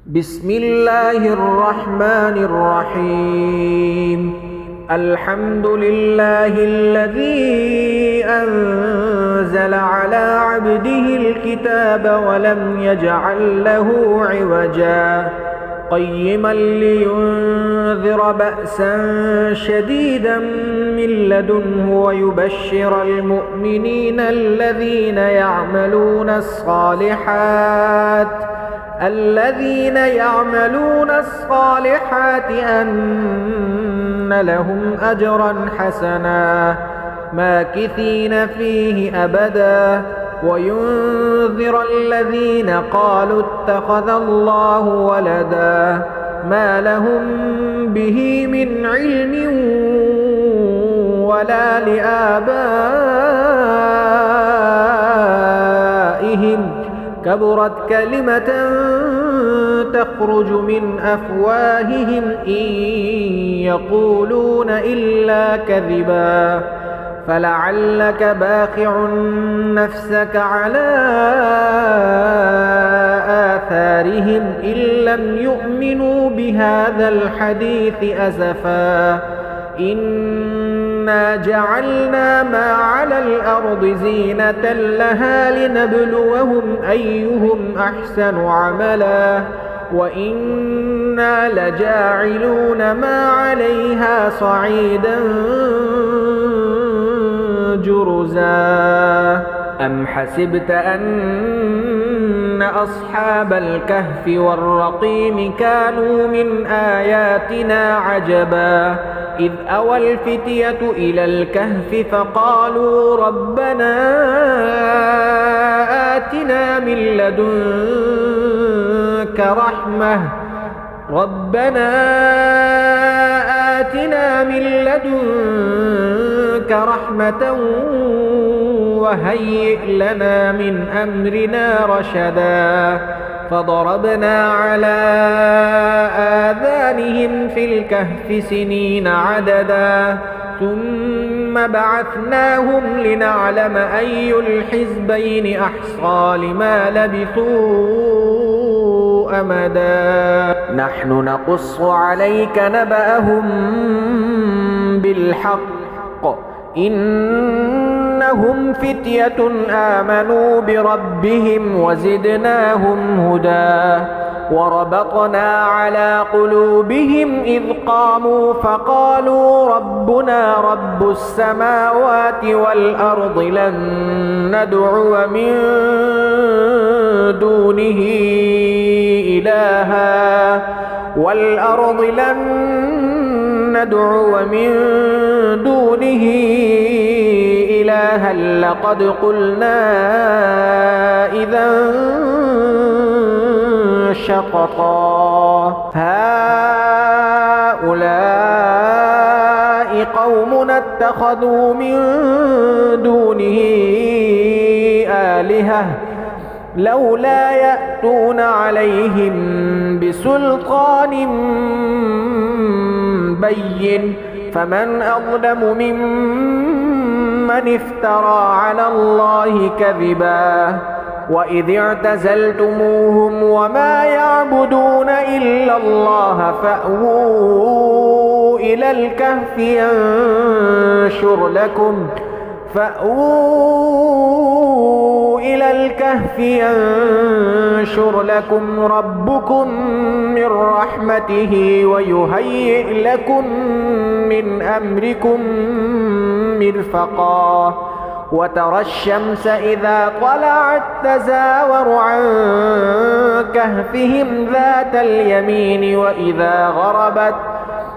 بسم الله الرحمن الرحيم. الحمد لله الذي أنزل على عبده الكتاب ولم يجعل له عوجا قيما لينذر بأسا شديدا من لدنه ويبشر المؤمنين الذين يعملون الصالحات أن لهم أجرا حسنا ماكثين فيه أبدا وينذر الذين قالوا اتخذ الله ولدا ما لهم به من علم ولا لآبائهم كبرت كلمة تخرج من أفواههم إن يقولون إلا كذبا فلعلك باخع نفسك على آثارهم إن لم يؤمنوا بهذا الحديث أسفا إنا جعلنا ما على الأرض زينة لها لنبلوهم أيهم أحسن عملا وإنا لجاعلون ما عليها صعيدا جرزا أم حسبت أن أصحاب الكهف والرقيم كانوا من آياتنا عجبا إذ أوى الفتية إلى الكهف فقالوا ربنا آتنا من لدنك رحمة وهيئ لنا من أمرنا رشدا فضربنا على آذانهم في الكهف سنين عددا ثم بعثناهم لنعلم أي الحزبين أحصى لما لبثوا أمدا نحن نقص عليك نبأهم بالحق إنهم فتية آمنوا بربهم وزدناهم هدى وربطنا على قلوبهم إذ قاموا فقالوا ربنا رب السماوات والأرض لن ندعو من دونه إلها لقد قلنا إذا شططا هؤلاء قومنا اتخذوا من دونه آلهة لولا يأتون عليهم بسلطان بين فمن أظلم ممن افترى على الله كذبا وإذ اعتزلتموهم وما يعبدون إلا الله فأووا إلى الكهف ينشر لكم ربكم من رحمته ويهيئ لكم من أمركم مرفقا وترى الشمس إذا طلعت تزاور عن كهفهم ذات اليمين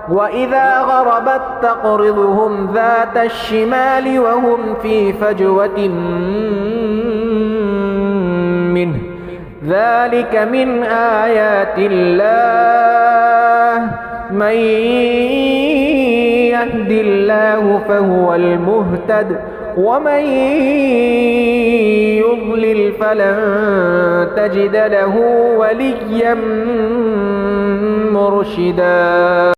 وإذا غربت تقرضهم ذات الشمال وهم في فجوة منه ذلك من آيات الله من يهد الله فهو المهتد ومن يضلل فلن تجد له وليا مرشدا.